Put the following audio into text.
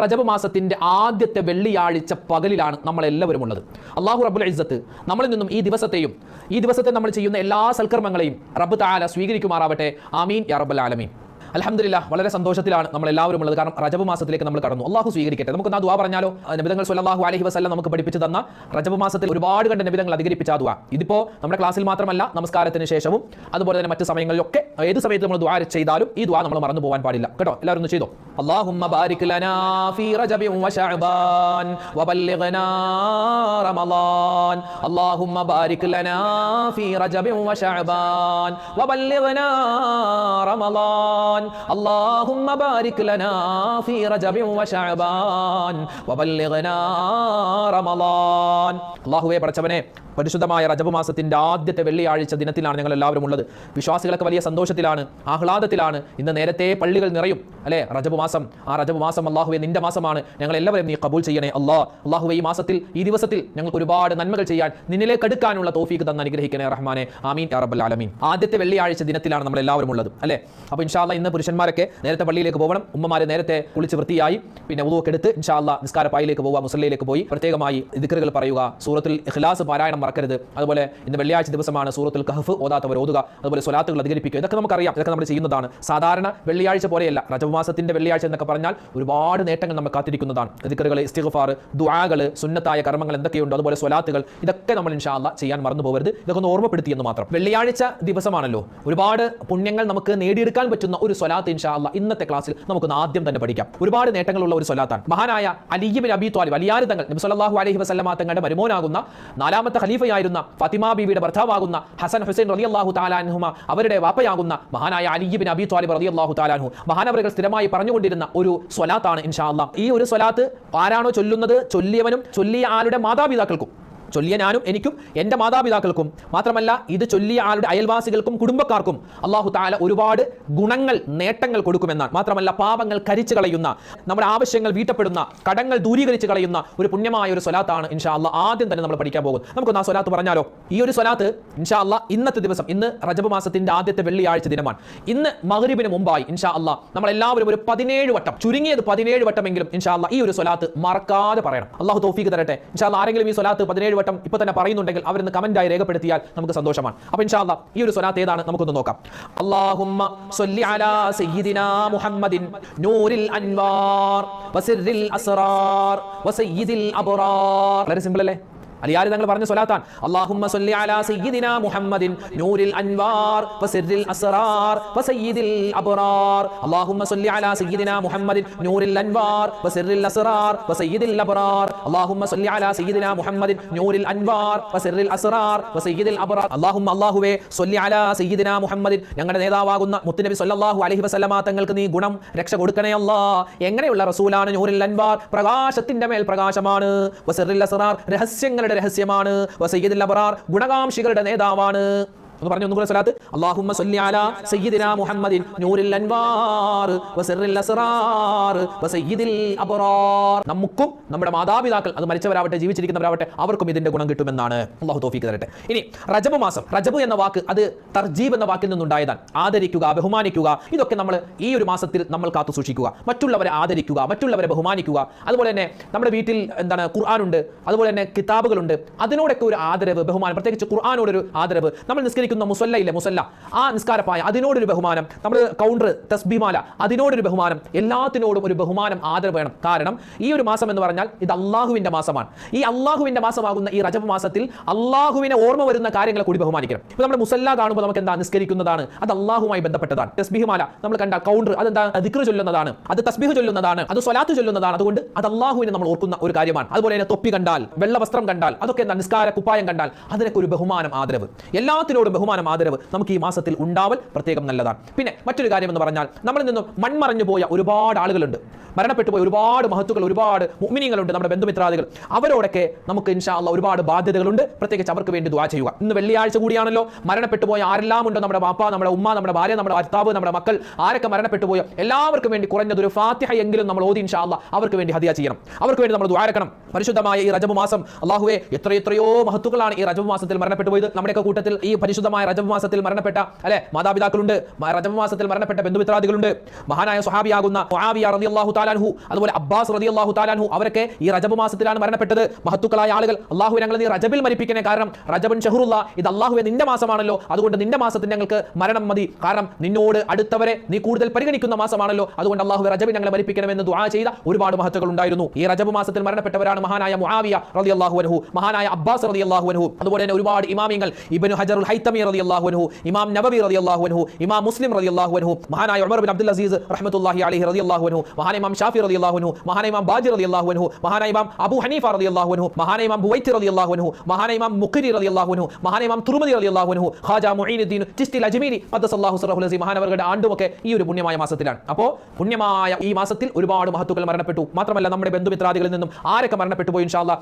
റജബ് മാസത്തിന്റെ ആദ്യത്തെ വെള്ളിയാഴ്ച പകലിലാണ് നമ്മളെല്ലാവരും ഉള്ളത്. അല്ലാഹു റബ്ബുൽ ഇസ്സത്ത് നമ്മളിൽ നിന്നും ഈ ദിവസത്തെ നമ്മൾ ചെയ്യുന്ന എല്ലാ സൽക്കർമ്മങ്ങളെയും റബ്ബ് തആല സ്വീകരിക്കുമാറാവട്ടെ. ആമീൻ യാ റബ്ബൽ ആലമീൻ. അൽഹംദുലില്ലാഹ്, വളരെ സന്തോഷത്തിലാണ് നമ്മൾ എല്ലാവരും ഉള്ളത്. കാരണം റജബ് മാസത്തിലേക്ക് നമ്മൾ കടന്നു. അള്ളാഹു സ്വീകരിക്കട്ടെ. നമുക്ക് ആ ദുആ പറഞ്ഞാലോ? നബിതങ്ങൾ സ്വല്ലല്ലാഹു അലൈഹി വസല്ലം നമുക്ക് പഠിപ്പിച്ചു തന്ന റജബ് മാസത്തിൽ ഒരുപാട് കണ്ട നബിതങ്ങൾ അധികരിപ്പിച്ച ആ ദുആ ഇതിപ്പോൾ നമ്മുടെ ക്ലാസ്സിൽ മാത്രമല്ല, നമസ്കാരത്തിന് ശേഷവും അതുപോലെ തന്നെ മറ്റു സമയങ്ങളിലൊക്കെ ഏത് സമയത്ത് നമ്മൾ ദുആ ചെയ്താലും ഈ ദുആ നമ്മൾ മറന്നു പോകാൻ പാടില്ല കേട്ടോ. എല്ലാവരും ഒന്ന് ചെയ്തോ. അല്ലാഹുമ്മ ബാരിക് ലനാ ഫീ റജബിൻ വ ശഅബാൻ വബല്ലിഗ്നാ റമളാൻ. അല്ലാഹുമ്മ ബാരിക് ലനാ ഫീ റജബിൻ വ ശഅബാൻ വബല്ലിഗ്നാ റമളാൻ. اللهم بارك لنا في رجب وشعبان وبلغنا رمضان. അല്ലാഹുവേ പടച്ചവനെ, പരിശുദ്ധമായ റജബ് മാസത്തിന്റെ ആദ്യത്തെ വെള്ളിയാഴ്ച ദിനത്തിലാണ് ഞങ്ങൾ എല്ലാവരും ഉള്ളത്. വിശ്വാസികളൊക്കെ വലിയ സന്തോഷത്തിലാണ്, ആഹ്ലാദത്തിലാണ്. ഇന്ന് നേരത്തെ പള്ളികൾ നിറയും അല്ലേ? റജബ് മാസം, ആ റജബ് മാസം അല്ലാഹുവേ നിന്റെ മാസമാണ്. ഞങ്ങൾ എല്ലാവരും നീ കബൂൽ ചെയ്യണേ അല്ലാഹുവേ. ഈ ദിവസത്തിൽ ഞങ്ങൾക്ക് ഒരുപാട് നന്മകൾ ചെയ്യാൻ, നിന്നിലേക്ക് അടുക്കാനുള്ള തൗഫീഖ് തന്ന് അനുഗ്രഹിക്കണേ റഹ്മാനെ. ആമീൻ യാ റബ്ബൽ ആലമീൻ. ആദ്യത്തെ വെള്ളിയാഴ്ച ദിനത്തിലാണ് നമ്മൾ എല്ലാവരും ഉള്ളത് അല്ലേ? അപ്പോൾ ഇൻഷാ അല്ലാഹ് ഇന്ന് പുരുഷന്മാരൊക്കെ നേരത്തെ പള്ളിയിലേക്ക് പോകണം. ഉമ്മമാരെ നേരത്തെ കുളിച്ച് വൃത്തിയായി പിന്നെ വുളൂഒക്കെ എടുത്ത് ഇൻഷാ അല്ലാഹ് നിസ്കാര പായിലേക്ക് പോവുക, മുസല്ലയിലേക്ക് പോയി പ്രത്യേകമായി ദിക്റുകൾ പറയുക, സൂറത്തുൽ ഇഖ്ലാസ് പാരായണം മറക്കരുത്. അതുപോലെ ഇന്ന് വെള്ളിയാഴ്ച ദിവസമാണ്, സൂറത്തുൽ കഹ്ഫ് ഓതാത്തവർ ഓതുക, അതുപോലെ സ്വലാത്തുകൾ അധികരിപ്പിക്കുക. ഇതൊക്കെ നമുക്കറിയാം, ഇതൊക്കെ നമ്മൾ ചെയ്യുന്നതാണ്. സാധാരണ വെള്ളിയാഴ്ച പോലെയല്ല. റജബ് മാസത്തിന്റെ വെള്ളിയാഴ്ച എന്നൊക്കെ പറഞ്ഞാൽ ഒരുപാട് നേട്ടങ്ങൾ നമ്മൾ കാത്തിരിക്കുന്നതാണ്. ദിക്റുകൾ, ഇസ്തിഗ്ഫാർ, ദുആകൾ, സുന്നത്തായ കർമ്മങ്ങൾ എന്തൊക്കെയുണ്ടോ അതുപോലെ സ്വലാത്തുകൾ, ഇതൊക്കെ നമ്മൾ ഇൻഷാ അല്ലാഹ് ചെയ്യാൻ മറന്നു പോകരുത്. ഇതൊക്കെ ഒന്ന് ഓർമ്മപ്പെടുത്തിയെന്ന് മാത്രം. വെള്ളിയാഴ്ച ദിവസമാണല്ലോ, ഒരുപാട് പുണ്യങ്ങൾ നമുക്ക് നേടിയെടുക്കാൻ പറ്റുന്ന ഒരു സ്വലാത്ത് ഇൻഷാ അല്ലാഹ് ഇന്നത്തെ ക്ലാസ്സിൽ നമുക്കൊന്ന് ആദ്യം തന്നെ പഠിക്കാം. ഒരുപാട് നേട്ടങ്ങളുള്ള ഒരു സ്വലാത്താണ്. മഹാനായ അലി ഇബ്നു അബീ ത്വാലിബ് അലിയാർ തങ്ങൾ നബി സല്ലല്ലാഹു അലൈഹി വസല്ലമ തങ്ങളുടെ മരുമോനാകുന്ന 4ാമത്തെ ഖലീഫയായിരുന്ന ഫാത്തിമ ബീവിയുടെ ഭർത്താവാകുന്ന ഹസൻ ഹുസൈൻ റളിയല്ലാഹു തആല അൻഹുമ അവരുടെ വാപ്പയാകുന്ന മഹാനായ അലി ഇബ്നു അബീ ത്വാലിബ് റളിയല്ലാഹു തആല അൻഹു മഹാനവറുകൾ സ്ഥിരമായി പറഞ്ഞുകൊണ്ടിരുന്ന ഒരു സ്വലാത്താണ് ഇൻഷാ അല്ലാഹ്. ഈ ഒരു സ്വലാത്ത് ആരാണോ ചൊല്ലുന്നത്, ചൊല്ലിയവനും ചൊല്ലിയ ആളുടെ മാതാപിതാക്കൾക്കും, ചൊല്ലിയ ഞാനും എനിക്കും എൻ്റെ മാതാപിതാക്കൾക്കും മാത്രമല്ല ഇത് ചൊല്ലിയ ആളുടെ അയൽവാസികൾക്കും കുടുംബക്കാർക്കും അല്ലാഹു തആല ഒരുപാട് ഗുണങ്ങൾ, നേട്ടങ്ങൾ കൊടുക്കുമെന്നാണ്. മാത്രമല്ല പാപങ്ങൾ കരിച്ചു കളയുന്ന, നമ്മുടെ ആവശ്യങ്ങൾ വീട്ടപ്പെടുന്ന, കടങ്ങൾ ദൂരീകരിച്ച് കളയുന്ന ഒരു പുണ്യമായ ഒരു സ്വലാത്താണ് ഇൻഷാ അല്ലാഹ് ആദ്യം തന്നെ നമ്മൾ പഠിക്കാൻ പോകുന്നത്. നമുക്കൊന്ന് ആ സ്വലാത്ത് പറഞ്ഞാലോ? ഈ ഒരു സ്വലാത്ത് ഇൻഷാ അല്ലാഹ് ഇന്നത്തെ ദിവസം, ഇന്ന് റജബ് മാസത്തിന്റെ ആദ്യത്തെ വെള്ളിയാഴ്ച ദിനമാണ്. ഇന്ന് മഗ്രിബിന് മുമ്പായി ഇൻഷാ അല്ലാഹ് നമ്മൾ എല്ലാവരും ഒരു 17 വട്ടം, ചുരുങ്ങിയത് 17 വട്ടമെങ്കിലും ഇൻഷാ അല്ലാഹ് ഈ ഒരു സ്വലാത്ത് മറക്കാതെ പറയണം. അല്ലാഹു തൗഫീഖ് തരട്ടെ. ഇൻഷാ അല്ലാഹ് ആരെങ്കിലും ഈ സ്വലാത്ത് 17 വട്ടം ഇപ്പോൾ തന്നെ പറയുന്നുണ്ടെങ്കിൽ അവരൊന്ന് കമന്റായി രേഖപ്പെടുത്തിയാൽ നമുക്ക് സന്തോഷമാണ്. അപ്പോൾ ഇൻഷാ അല്ലാഹ് ഈ ഒരു സ്വലാത്ത് ഏതാണ് നമുക്കൊന്ന് നോക്കാം. അല്ലാഹുമ്മ സ്വല്ലി അലാ സയ്യിദിനാ മുഹമ്മദിൻ നൂറിൽ അൻവാർ വസിറിൽ അസ്റാർ വസയ്യിദിൽ അബ്റാർ. വളരെ സിമ്പിൾ അല്ലേ? അലിയാർ തങ്ങൾ പറഞ്ഞ സ്വലാത്താണ്. അല്ലാഹുമ്മ സ്വല്ലി അലാ സയ്യിദിനാ മുഹമ്മദിൻ നൂറിൽ അൻവാർ വസിറിൽ അസ്റാർ വസയ്യിദിൽ അബ്റാർ. അല്ലാഹുമ്മ സ്വല്ലി അലാ സയ്യിദിനാ മുഹമ്മദിൻ നൂറിൽ അൻവാർ വസിറിൽ അസ്റാർ വസയ്യിദിൽ അബ്റാർ. അല്ലാഹുമ്മ സ്വല്ലി അലാ സയ്യിദിനാ മുഹമ്മദിൻ നൂറിൽ അൻവാർ വസിറിൽ അസ്റാർ വസയ്യിദിൽ അബ്റാർ. അല്ലാഹുമ്മ അല്ലാഹുവേ സ്വല്ലി അലാ സയ്യിദിനാ മുഹമ്മദിൻ, ഞങ്ങളുടെ നേതാവാകുന്ന മുത്തുനബി സ്വല്ലല്ലാഹു അലൈഹി വസല്ലമ തങ്ങൾക്ക് നീ ഗുണം, രക്ഷ കൊടുക്കണേ അല്ലാഹ്. എങ്ങനെയുള്ള റസൂലാണ്? നൂറിൽ അൻവാർ, പ്രകാശത്തിന്റെ മേൽ പ്രകാശമാണ്. വസിറിൽ അസ്റാർ, രഹസ്യങ്ങളുടെ രഹസ്യമാണ്. വസയ്യിദുൽ അബ്റാർ, ഗുണകാംക്ഷികളുടെ നേതാവാണ്. ഒന്ന് പറഞ്ഞു ഒന്നുകൂടെ സ്വലാത്ത്. അല്ലാഹുമ്മ സ്വല്ലി അലാ സയ്യിദിനാ മുഹമ്മദിൻ നൂറിൽ അൻവാർ വസിറിൽ അസ്റാർ വസയ്യിദിൽ അബ്റാർ. നമുക്കും നമ്മുടെ മാതാപിതാക്കൾ, അത് മരിച്ചവരാവട്ടെ ജീവിച്ചിരിക്കുന്നവരാവട്ടെ, അവർക്കും ഇതിന്റെ ഗുണം കിട്ടുമെന്നാണ്. അല്ലാഹു തൗഫീഖ് തരട്ടെ. ഇനി റജബ് മാസം, റജബ് എന്ന വാക്ക് അത് തർജീബ് എന്ന വാക്കിൽ നിന്നുണ്ടായതാണ്. ആദരിക്കുക, ബഹുമാനിക്കുക. ഇതൊക്കെ നമ്മൾ ഈ ഒരു മാസത്തിൽ നമ്മൾ കാത്തു സൂക്ഷിക്കുക. മറ്റുള്ളവരെ ആദരിക്കുക, മറ്റുള്ളവരെ ബഹുമാനിക്കുക. അതുപോലെ തന്നെ നമ്മുടെ വീട്ടിൽ ഖുർആനുണ്ട്, അതുപോലെ തന്നെ കിതാബുകളുണ്ട്. അതിനോടൊക്കെ ഒരു ആദരവ്, ബഹുമാനം, പ്രത്യേകിച്ച് ഖുർആനോടൊരു ആദരവ്. നമ്മൾ നിസ്കരിക്കുന്ന മുസല്ല ഇല്ലേ, മുസല്ല, ആ നിസ്കാരപ്പായ, അതിനോടൊരു ബഹുമാനം. നമ്മൾ കൗണ്ടർ, തസ്ബീമാല, അതിനോടൊരു ബഹുമാനം. എല്ലാത്തിനോടും ഒരു ബഹുമാനം, ആദരവ് വേണം. കാരണം ഈ ഒരു മാസം എന്ന് പറഞ്ഞാൽ ഇത് അള്ളാഹുവിന്റെ മാസമാണ്. ഈ അള്ളാഹുവിന്റെ മാസമാകുന്ന ഈ റജബ് മാസത്തിൽ അള്ളാഹുവിനെ ഓർമ്മ വരുന്ന കാര്യങ്ങളെ കൂടി ബഹുമാനിക്കണം. ഇപ്പൊ നമ്മുടെ മുസല്ല കാണുമ്പോൾ നമുക്ക് എന്താ? നിസ്കരിക്കുന്നതാണ്, അത് അള്ളാഹുമായി ബന്ധപ്പെട്ടതാണ്. തസ്ബീഹ്മാല നമ്മൾ കണ്ട കൗണ്ടർ, അതെന്താ? ദിക്ർ ചൊല്ലുന്നതാണ്, അത് തസ്ബീഹ് ചൊല്ലുന്നതാണ്, അത് സ്വലാത്ത് ചൊല്ലുന്നതാണ്. അതുകൊണ്ട് അത് അള്ളാഹുവിനെ നമ്മൾ ഓർക്കുന്ന ഒരു കാര്യമാണ്. അതുപോലെ തന്നെ തൊപ്പി കണ്ടാൽ, വെള്ള വസ്ത്രം കണ്ടാൽ, അതൊക്കെ എന്താ? നിസ്കാര കുപ്പായം കണ്ടാൽ അതിനൊക്കെ ഒരു ബഹുമാനം, ആദരവ്. എല്ലാത്തിനോടും ബഹുമാനം, ആദരവ് നമുക്ക് ഈ മാസത്തിൽ ഉണ്ടാവൽ പ്രത്യേകം നല്ലതാണ്. പിന്നെ മറ്റൊരു കാര്യം എന്ന് പറഞ്ഞാൽ നമ്മളിൽ നിന്നും മൺമറഞ്ഞു പോയ ഒരുപാട് ആളുകളുണ്ട്, മരണപ്പെട്ടു പോയ ഒരുപാട് മഹത്തുക്കൾ, ഒരുപാട് മുഅ്മിനീങ്ങളുണ്ട്, നമ്മുടെ ബന്ധുമിത്രാദികൾ. അവരോടൊക്കെ നമുക്ക് ഇൻഷാ അല്ലാഹ് ഒരുപാട് ബാധ്യതകളുണ്ട്. പ്രത്യേകിച്ച് അവർക്ക് വേണ്ടി ദുആ ചെയ്യുക. ഇന്ന് വെള്ളിയാഴ്ച കൂടിയാണല്ലോ. മരണപ്പെട്ടു പോയ ആരെല്ലാം ഉണ്ടോ, നമ്മുടെ ബാപ്പ, നമ്മുടെ ഉമ്മ, നമ്മുടെ ഭാര്യ, നമ്മുടെ ഭർത്താവ്, നമ്മുടെ മക്കൾ, ആരൊക്കെ മരണപ്പെട്ടു പോയോ എല്ലാവർക്കും വേണ്ടി കുറഞ്ഞതൊരു ഫാത്തിഹ എങ്കിലും നമ്മൾ ഓതി ഇൻഷാ അല്ലാഹ് അവർക്ക് വേണ്ടി ഹദിയ ചെയ്യണം. അവർക്ക് വേണ്ടി നമ്മൾ ദുആ ചെയ്യണം. പരിശുദ്ധമായ ഈ റജബ് മാസം അല്ലാഹുവേ എത്രയെത്രയോ മഹത്തുക്കളാണ് ഈ റജബ് മാസത്തിൽ മരണപ്പെട്ടു പോയത്. നമ്മുടെയൊക്കെ കൂട്ടത്തിൽ ഈ പരിശുദ്ധ പരിശുദ്ധമായ റജബ് മാസത്തിൽ മരണപ്പെട്ട അല്ലെ മാതാപിതാക്കളുണ്ട്, റജബ് മാസത്തിൽ മരണപ്പെട്ട ബന്ധുമിത്രാദികളുണ്ട്. മഹാനായ സ്വഹാബിയാകുന്ന മുആവിയ റളിയല്ലാഹു തആല അൻഹു, അതുപോലെ അബ്ബാസ് റളിയല്ലാഹു തആല അൻഹു, അവരൊക്കെ ഈ റജബ് മാസത്തിലാണ് മരണപ്പെട്ടത്. മഹത്തുക്കളായ ആളുകൾ അല്ലാഹു ഞങ്ങൾ നീ റജബിൽ മരിപ്പിക്കണേ, കാരണം റജബൻ ഷഹറുല്ലാ, ഇത് അല്ലാഹുവേ നിന്റെ മാസമാണല്ലോ, അതുകൊണ്ട് നിന്റെ മാസത്തിൽ ഞങ്ങൾക്ക് മരണം മതി, കാരണം നിന്നോട് അടുത്തവരെ നീ കൂടുതൽ പരിഗണിക്കുന്ന മാസമാണല്ലോ, അതുകൊണ്ട് അല്ലാഹുവേ റജബിൽ ഞങ്ങളെ മരിപ്പിക്കണമെന്ന് ദുആ ചെയ്ത ഒരുപാട് മഹത്തുക്കൾ ഉണ്ടായിരുന്നു. ഈ റജബ് മാസത്തിൽ മരണപ്പെട്ടവരാണ് മഹാനായ മുആവിയ റളിയല്ലാഹു അൻഹു, മഹാനായ അബ്ബാസ് റളിയല്ലാഹു അൻഹു, അതുപോലെ തന്നെ ഒരുപാട് ഇമാമിങ്ങൾ ഇബ്നു ഹജറുൽ ഹൈതമി റളിയല്ലാഹു അൻഹു, ഇമാം നബവി റളിയല്ലാഹു അൻഹു, ഇമാം മുസ്ലിം റളിയല്ലാഹു അൻഹു, മഹാനായ ഉമർ ബിൻ അബ്ദുൽ അസീസ് റഹ്മത്തുള്ളാഹി അലൈഹി റളിയല്ലാഹു അൻഹു, മഹാനായ ഇമാം ഷാഫി റളിയല്ലാഹു അൻഹു, മഹാനായ ഇമാം ബാജി റളിയല്ലാഹു അൻഹു, മഹാനായ ഇമാം അബൂ ഹനീഫ റളിയല്ലാഹു അൻഹു, മഹാനായ ഇമാം ബുവൈത്തി റളിയല്ലാഹു അൻഹു, മഹാനായ ഇമാം മുഖരി റളിയല്ലാഹു അൻഹു, മഹാനായ ഇമാം തുർമുദി റളിയല്ലാഹു അൻഹു, ഖാജ മുഈനുദ്ദീൻ ചിശ്തി അജ്മീരി ഖദ്ദസല്ലാഹു സിറഹുൽ അസീം മഹാനവരുടെ ആണ്ടുമൊക്കെ ഈ ഒരു പുണ്യമായ മാസത്തിലാണ്. അപ്പോൾ പുണ്യമായ ഈ മാസത്തിൽ ഒരുപാട് മഹത്തുക്കൾ മരണപ്പെട്ടു. മാത്രമല്ല നമ്മുടെ ബന്ധുമിത്രാദികളിൽ നിന്നും ആരൊക്കെ മരണപ്പെട്ടു പോയി ഇൻഷാ അല്ലാഹ്